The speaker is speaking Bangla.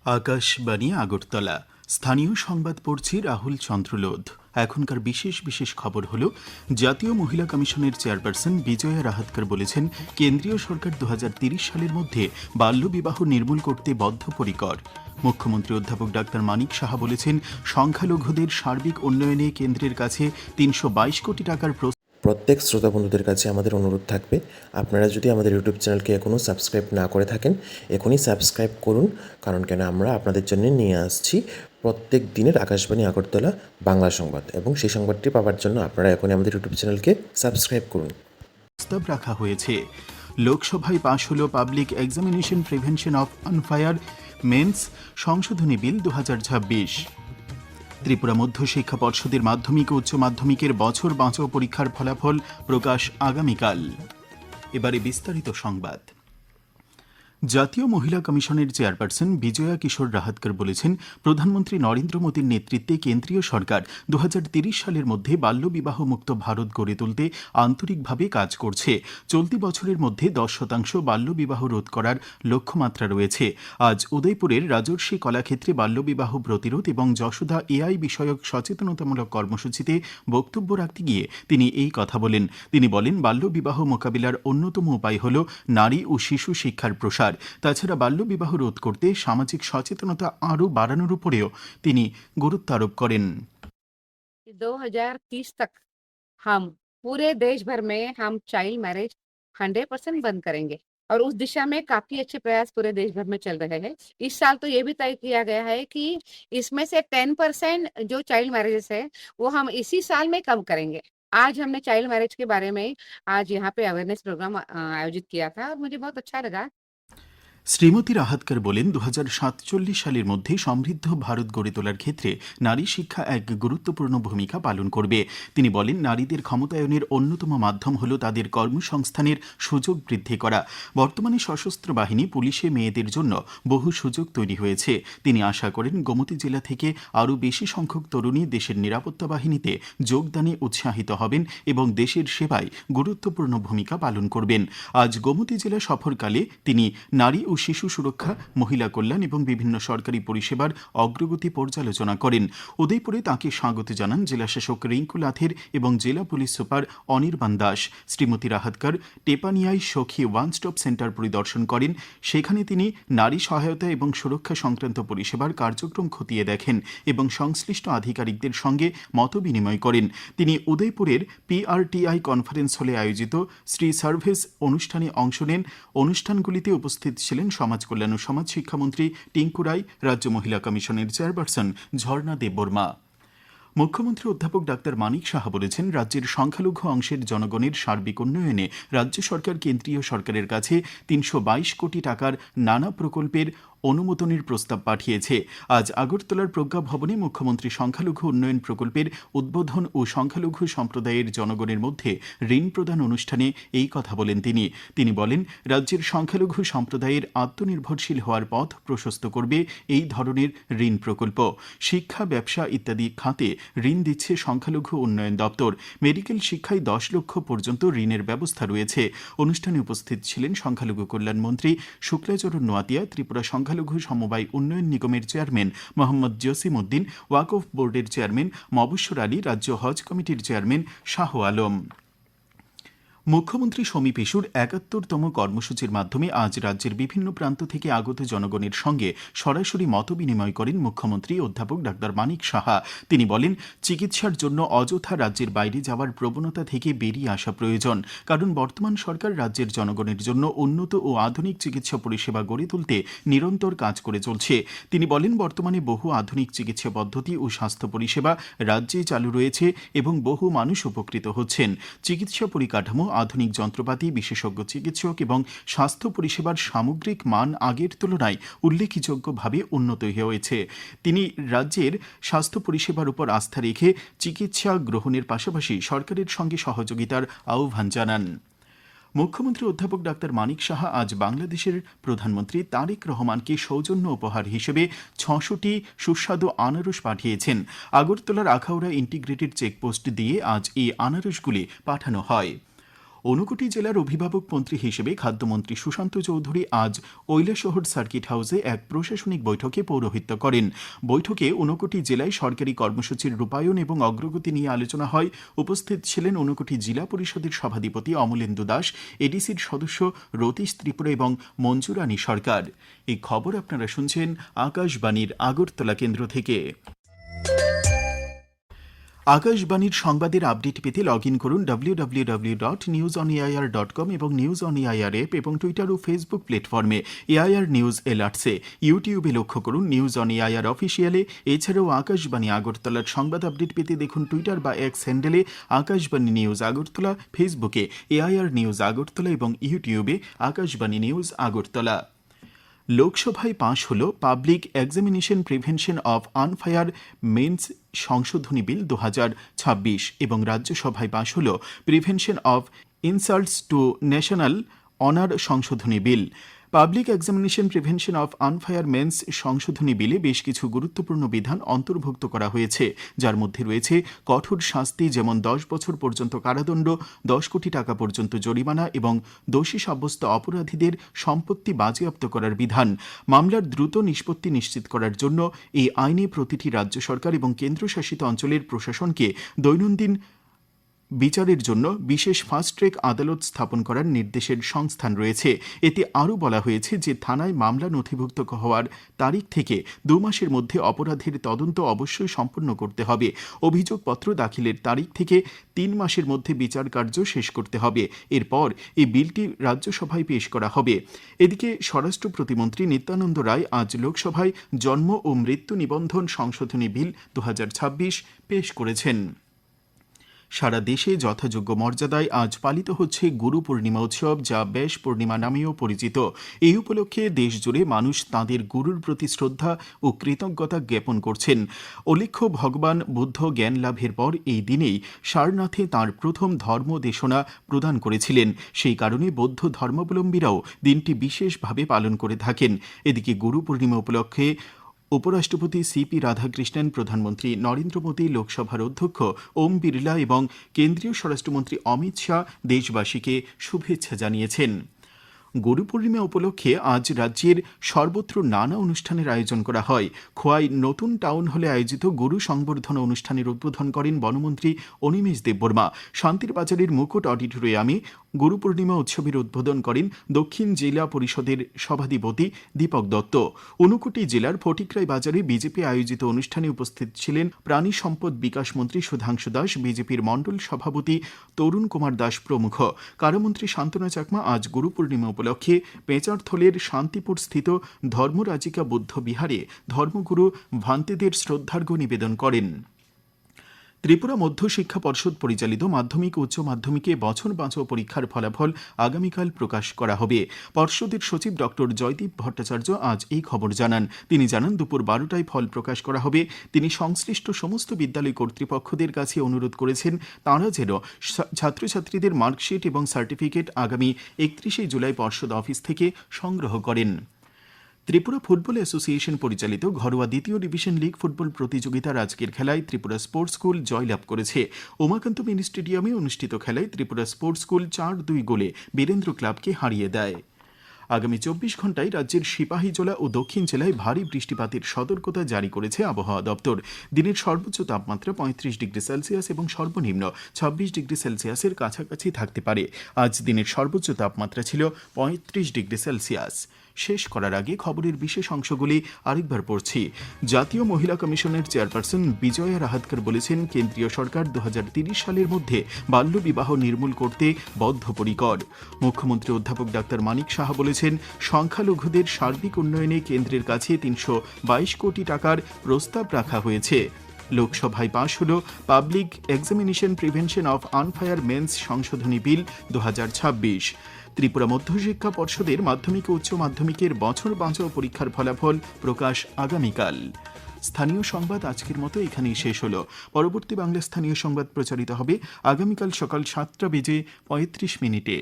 আকাশবাণী আগরতলা। স্থানীয় সংবাদ পড়ছি রাহুল চন্দ্রলোধ। এখনকার বিশেষ বিশেষ খবর হলো, জাতীয় মহিলা কমিশনের চেয়ারপারসন বিজয়া রাহাতকর বলেছেন, কেন্দ্রীয় সরকার 2030 সালের মধ্যে বাল্যবিবাহ নির্মূল করতে বদ্ধপরিকর। মুখ্যমন্ত্রী অধ্যাপক ডাক্তার মানিক সাহা বলেছেন, সংখ্যালঘুদের সার্বিক উন্নয়নে কেন্দ্রের কাছে 322 কোটি টাকার প্রত্যেক শ্রোতা বন্ধুদের কাছে আমাদের অনুরোধ থাকবে, আপনারা যদি আমাদের ইউটিউব চ্যানেলকে এখনও সাবস্ক্রাইব না করে থাকেন, এখনই সাবস্ক্রাইব করুন। কারণ কেন, আমরা আপনাদের জন্য নিয়ে আসছি প্রত্যেক দিনের আকাশবাণী আগরতলা বাংলা সংবাদ, এবং সেই সংবাদটি পাওয়ার জন্য আপনারা এখনই আমাদের ইউটিউব চ্যানেলকে সাবস্ক্রাইব করুন। প্রস্তাব রাখা হয়েছে। লোকসভায় পাশ হল public examination prevention of unfair means সংশোধনী বিল 2026। ত্রিপুরা মধ্য শিক্ষা পর্ষদের মাধ্যমিক ও উচ্চ মাধ্যমিকের বছর বাঁচাও পরীক্ষার ফলাফল প্রকাশ আগামীকাল। এবারে বিস্তারিত সংবাদ। জাতীয় মহিলা কমিশনের চেয়ারপারসন বিজয়া কিশোর রাহাতকর বলেছেন, প্রধানমন্ত্রী নরেন্দ্র মোদীর নেতৃত্বে কেন্দ্রীয় সরকার 2030 সালের মধ্যে বাল্যবিবাহ মুক্ত ভারত গড়ে তুলতে আন্তরিকভাবে কাজ করছে। চলতি বছরের মধ্যে 10% বাল্যবিবাহ রোধ করার লক্ষ্যমাত্রা রয়েছে। আজ উদয়পুরের রাজর্ষি কলাক্ষেত্রে বাল্যবিবাহ প্রতিরোধ এবং যশোদা এআই বিষয়ক সচেতনতামূলক কর্মসূচিতে বক্তব্য রাখতে গিয়ে তিনি এই কথা বলেন। তিনি বলেন, বাল্যবিবাহ মোকাবিলার অন্যতম উপায় হল নারী ও শিশু শিক্ষার প্রসার। তাছাড়া বাল্যবিবাহ রোধ করতে সামাজিক সচেতনতা আরও বাড়ানোর উপরেও তিনি গুরুত্ব আরোপ করেন। 2030 तक हम पूरे देश भर में हम चाइल्ड मैरिज 100% बंद करेंगे और उस दिशा में काफी अच्छे प्रयास पूरे देश भर में चल रहे हैं। इस साल तो ये भी तय किया गया है कि इसमें से 10% जो चाइल्ड मैरिजेस है वो हम इसी साल में कम करेंगे। आज हमने चाइल्ड मैरिज के बारे में आज यहाँ पे अवेयरनेस प्रोग्राम आयोजित किया था और मुझे बहुत अच्छा लगा। শ্রীমতী রাহাতকর বলেন, 2047 সালের মধ্যে সমৃদ্ধ ভারত গড়ে তোলার ক্ষেত্রে নারী শিক্ষা এক গুরুত্বপূর্ণ ভূমিকা পালন করবে। তিনি বলেন, নারীদের ক্ষমতায়নের অন্যতম মাধ্যম হল তাদের কর্মসংস্থানের সুযোগ বৃদ্ধি করা। বর্তমানে সশস্ত্র বাহিনী, পুলিশে মেয়েদের জন্য বহু সুযোগ তৈরি হয়েছে। তিনি আশা করেন, গোমতী জেলা থেকে আরও বেশি সংখ্যক তরুণী দেশের নিরাপত্তা বাহিনীতে যোগদানে উৎসাহিত হবেন এবং দেশের সেবায় গুরুত্বপূর্ণ ভূমিকা পালন করবেন। আজ গোমতী জেলা সফরকালে তিনি নারী ও শিশু সুরক্ষা, মহিলা কল্যাণ এবং বিভিন্ন সরকারি পরিষেবার অগ্রগতি পর্যালোচনা করেন। উদয়পুরে তাঁকে স্বাগত জানান জেলাশাসক রিঙ্কু লাথের এবং জেলা পুলিশ সুপার অনির্বাণ দাস। শ্রীমতী রাহাতকর টেপানিয়ায় সখী ওয়ান স্টপ সেন্টার পরিদর্শন করেন। সেখানে তিনি নারী সহায়তা এবং সুরক্ষা সংক্রান্ত পরিষেবার কার্যক্রম খতিয়ে দেখেন এবং সংশ্লিষ্ট আধিকারিকদের সঙ্গে মতবিনিময় করেন। তিনি উদয়পুরের পিআরটিআই কনফারেন্স হলে আয়োজিত শ্রী সার্ভিস অনুষ্ঠানে অংশ নেন। অনুষ্ঠানগুলিতে উপস্থিত ছিলেন সমাজ কল্যাণ ও সমাজ শিক্ষামন্ত্রী টিঙ্কু রায়, রাজ্য মহিলা কমিশনের চেয়ারপারসন ঝর্ণা দেববর্মা। মুখ্যমন্ত্রী অধ্যাপক ডাক্তার মানিক সাহা বলেছেন, রাজ্যের সংখ্যালঘু অংশের জনগণের সার্বিক উন্নয়নে রাজ্য সরকার কেন্দ্রীয় সরকারের কাছে 322 কোটি টাকার নানা প্রকল্পের অনুমোদনের প্রস্তাব পাঠিয়েছে। আজ আগরতলার প্রজ্ঞা ভবনে মুখ্যমন্ত্রী সংখ্যালঘু উন্নয়ন প্রকল্পের উদ্বোধন ও সংখ্যালঘু সম্প্রদায়ের জনগণের মধ্যে ঋণ প্রদান অনুষ্ঠানে এই কথা বলেন তিনি বলেন, রাজ্যের সংখ্যালঘু সম্প্রদায়ের আত্মনির্ভরশীল হওয়ার পথ প্রশস্ত করবে এই ধরনের ঋণ প্রকল্প। শিক্ষা, ব্যবসা ইত্যাদি খাতে ঋণ দিচ্ছে সংখ্যালঘু উন্নয়ন দপ্তর। মেডিকেল শিক্ষায় 10 লক্ষ পর্যন্ত ঋণের ব্যবস্থা রয়েছে। অনুষ্ঠানে উপস্থিত ছিলেন সংখ্যালঘু কল্যাণ মন্ত্রী শুক্লাচরণ নোয়াতিয়া, ত্রিপুরা সংখ্যালঘু সমবায় উন্নয়ন নিগমের চেয়ারম্যান মোহাম্মদ জসিম উদ্দিন, ওয়াকফ বোর্ডের চেয়ারম্যান মবস্বর আলী, রাজ্য হজ কমিটির চেয়ারম্যান শাহ আলম। মুখ্যমন্ত্রী সমীপ ইস্যুর 71তম কর্মসূচির মাধ্যমে আজ রাজ্যের বিভিন্ন প্রান্ত থেকে আগত জনগণের সঙ্গে সরাসরি মতবিনিময় করেন মুখ্যমন্ত্রী অধ্যাপক ডাক্তার মানিক সাহা। তিনি বলেন, চিকিৎসার জন্য অযথা রাজ্যের বাইরে যাওয়ার প্রবণতা থেকে বেরিয়ে আসা প্রয়োজন। কারণ বর্তমান সরকার রাজ্যের জনগণের জন্য উন্নত ও আধুনিক চিকিৎসা পরিষেবা গড়ে তুলতে নিরন্তর কাজ করে চলছে। তিনি বলেন, বর্তমানে বহু আধুনিক চিকিৎসা পদ্ধতি ও স্বাস্থ্য পরিষেবা রাজ্যে চালু রয়েছে এবং বহু মানুষ উপকৃত হচ্ছেন। চিকিৎসা পরিকাঠামো, আধুনিক যন্ত্রপাতি, বিশেষজ্ঞ চিকিৎসক এবং স্বাস্থ্য পরিষেবার সামগ্রিক মান আগের তুলনায় উল্লেখযোগ্যভাবে উন্নত হয়েছে। তিনি রাজ্যের স্বাস্থ্য পরিষেবার উপর আস্থা রেখে চিকিৎসা গ্রহণের পাশাপাশি সরকারের সঙ্গে সহযোগিতার আহ্বান জানান। মুখ্যমন্ত্রী অধ্যাপক ডাক্তার মানিক সাহা আজ বাংলাদেশের প্রধানমন্ত্রী তারেক রহমানকে সৌজন্য উপহার হিসেবে 600টি সুস্বাদু আনারস পাঠিয়েছেন। আগরতলার আখাউড়া ইন্টিগ্রেটেড চেকপোস্ট দিয়ে আজ এই আনারসগুলি পাঠানো হয়। ঊনকোটি জেলার অভিভাবক মন্ত্রী হিসেবে খাদ্যমন্ত্রী সুশান্ত চৌধুরী আজ কৈলাসহর সার্কিট হাউসে এক প্রশাসনিক বৈঠকে পৌরোহিত্য করেন। বৈঠকে ঊনকোটি জেলায় সরকারি কর্মসূচির রূপায়ণ এবং অগ্রগতি নিয়ে আলোচনা হয়। উপস্থিত ছিলেন ঊনকোটি জেলা পরিষদের সভাধিপতি অমলেন্দু দাস, এডিসির সদস্য রতীশ ত্রিপুরা এবং মঞ্জুরানী সরকার। এই খবর আপনারা শুনছেন আকাশবাণীর আগরতলা কেন্দ্র থেকে। আকাশবাণীর সংবাদের আপডেট পেতে লগ ইন করুন www.newsonair.com এবং নিউজ অন এআইআর অ্যাপ এবং টুইটার ও ফেসবুক প্ল্যাটফর্মে এআইআর নিউজ এলার্টসে। ইউটিউবে লক্ষ্য করুন নিউজ অন এআইআর অফিসিয়ালে। এছাড়াও আকাশবাণী আগরতলার সংবাদ আপডেট পেতে দেখুন টুইটার বা এক্স হ্যান্ডেলে আকাশবাণী নিউজ আগরতলা, ফেসবুকে এআইআর নিউজ আগরতলা এবং ইউটিউবে আকাশবাণী নিউজ আগরতলা। লোকসভায় পাশ হল public examination prevention of unfair means সংশোধনী বিল 2026 এবং রাজ্যসভায় পাশ হল prevention of insults to national honour সংশোধনী bill. Public examination prevention of unfair means সংশোধনী বিলে বেশ কিছু গুরুত্বপূর্ণ বিধান অন্তর্ভুক্ত করা হয়েছে, যার মধ্যে রয়েছে কঠোর শাস্তি, যেমন 10 বছর পর্যন্ত কারাদণ্ড, 10 কোটি টাকা পর্যন্ত জরিমানা এবং দোষী সাব্যস্ত অপরাধীদের সম্পত্তি বাজেয়াপ্ত করার বিধান। মামলার দ্রুত নিষ্পত্তি নিশ্চিত করার জন্য এই আইনে প্রতিটি রাজ্য সরকার এবং কেন্দ্রশাসিত অঞ্চলের প্রশাসনকে দৈনন্দিন বিচারের জন্য বিশেষ ফাস্ট ট্র্যাক আদালত স্থাপন করার নির্দেশের সংস্থান রয়েছে। এতে আরও বলা হয়েছে যে থানায় মামলা নথিভুক্ত হওয়ার তারিখ থেকে 2 মাসের মধ্যে অপরাধের তদন্ত অবশ্যই সম্পন্ন করতে হবে। অভিযোগপত্র দাখিলের তারিখ থেকে 3 মাসের মধ্যে বিচার কার্য শেষ করতে হবে। এরপর এই বিলটি রাজ্যসভায় পেশ করা হবে। এদিকে স্বরাষ্ট্র প্রতিমন্ত্রী নিত্যানন্দ রায় আজ লোকসভায় জন্ম ও মৃত্যু নিবন্ধন সংশোধনী বিল 2026 পেশ করেছেন। সারা দেশে যথাযোগ্য মর্যাদায় আজ পালিত হচ্ছে গুরু পূর্ণিমা উৎসব, যা ব্যাস পূর্ণিমা নামেও পরিচিত। এই উপলক্ষে দেশজুড়ে মানুষ তাঁদের গুরুর প্রতি শ্রদ্ধা ও কৃতজ্ঞতা জ্ঞাপন করছেন। উল্লেখ্য, ভগবান বুদ্ধ জ্ঞান লাভের পর এই দিনেই সারনাথে তাঁর প্রথম ধর্ম দেশনা প্রদান করেছিলেন। সেই কারণে বৌদ্ধ ধর্মাবলম্বীরাও দিনটি বিশেষভাবে পালন করে থাকেন। এদিকে গুরু পূর্ণিমা উপলক্ষে উপরাষ্ট্রপতি সিপি রাধাকৃষ্ণন, প্রধানমন্ত্রী নরেন্দ্র মোদী, লোকসভার অধ্যক্ষ ওম বিড়লা এবং কেন্দ্রীয় স্বরাষ্ট্রমন্ত্রী অমিত শাহ দেশবাসীকে শুভেচ্ছা জানিয়েছেন। গুরু পূর্ণিমা উপলক্ষে আজ রাজ্যের সর্বত্র নানা অনুষ্ঠানের আয়োজন করা হয়। খোয়াই নতুন টাউন হলে আয়োজিত গুরু সংবর্ধনা অনুষ্ঠানের উদ্বোধন করেন বনমন্ত্রী অনিমেষ দেববর্মা। শান্তির বাজারের মুকুট অডিটোরিয়ামে গুরু পূর্ণিমা উৎসবের উদ্বোধন করেন দক্ষিণ জেলা পরিষদের সভাধিপতি দীপক দত্ত। ঊনকোটি জেলার ফটিকরাই বাজারে বিজেপি আয়োজিত অনুষ্ঠানে উপস্থিত ছিলেন প্রাণী সম্পদ বিকাশ মন্ত্রী সুধাংশু দাস, বিজেপির মণ্ডল সভাপতি তরুণ কুমার দাস প্রমুখ। কারামন্ত্রী শান্তনা চাকমা আজ গুরু পূর্ণিমা উপলক্ষে পেঁচারথলের শান্তিপুর স্থিত ধর্মরাজিকা বৌদ্ধ বিহারে ধর্মগুরু ভান্তেদের শ্রদ্ধার্ঘ্য নিবেদন করেন। ত্রিপুরা মধ্য শিক্ষা পর্ষদ পরিচালিত মাধ্যমিক ও উচ্চ মাধ্যমিকে বছর বাঁচাও পরীক্ষার ফলাফল আগামীকাল প্রকাশ করা হবে। পর্ষদের সচিব ডক্টর জয়দীপ ভট্টাচার্য আজ এই খবর জানান। তিনি জানান, দুপুর 12টায় ফল প্রকাশ করা হবে। তিনি সংশ্লিষ্ট সমস্ত বিদ্যালয় কর্তৃপক্ষদের কাছে অনুরোধ করেছেন তাঁরা যেন ছাত্রছাত্রীদের মার্কশিট এবং সার্টিফিকেট আগামী 31শে জুলাই পর্ষদ অফিস থেকে সংগ্রহ করেন। ত্রিপুরা ফুটবল অ্যাসোসিয়েশন পরিচালিত ঘরোয়া দ্বিতীয় ডিভিশন লিগ ফুটবল প্রতিযোগিতার আজকের খেলায় ত্রিপুরা স্পোর্টস স্কুল জয়লাভ করেছে। উমাকান্ত মিনি স্টেডিয়ামে অনুষ্ঠিত খেলায় ত্রিপুরা স্পোর্টস স্কুল 4-2 গোলে বীরেন্দ্র ক্লাবকে হারিয়ে দেয়। আগামী 24 ঘণ্টায় রাজ্যের সিপাহীজলা ও দক্ষিণ জেলায় ভারী বৃষ্টিপাতের সতর্কতা জারি করেছে আবহাওয়া দপ্তর। দিনের সর্বোচ্চ তাপমাত্রা 35 ডিগ্রি সেলসিয়াস এবং সর্বনিম্ন 26 ডিগ্রি সেলসিয়াসের কাছাকাছি থাকতে পারে। আজ দিনের সর্বোচ্চ তাপমাত্রা ছিল 35 ডিগ্রি সেলসিয়াস। শেষ করার আগে খবরের বিশেষ অংশগুলি আরেকবার পড়ছি। জাতীয় মহিলা কমিশনের চেয়ারপারসন বিজয়া রাহাতকর বলেছেন, কেন্দ্রীয় সরকার 2030 সালের মধ্যে বাল্যবিবাহ নির্মূল করতে বদ্ধপরিকর। মুখ্যমন্ত্রী অধ্যাপক ডাক্তার মানিক সাহা বলেছেন, সংখ্যালঘুদের সার্বিক উন্নয়নে কেন্দ্রের কাছে 322 কোটি টাকার প্রস্তাব রাখা হয়েছে। লোকসভায় পাশ হল public examination prevention of unfair means সংশোধনী বিল 2026। ত্রিপুরা মধ্যশিক্ষা পর্ষদের মাধ্যমিক ও উচ্চ মাধ্যমিকের বছর বাঁচাও পরীক্ষার ফলাফল প্রকাশ আগামীকাল। স্থানীয় সংবাদ আজকের মতো এখানেই শেষ হলো। পরবর্তী বাংলা স্থানীয় সংবাদ প্রচারিত হবে আগামীকাল সকাল 7:35 মিনিটে।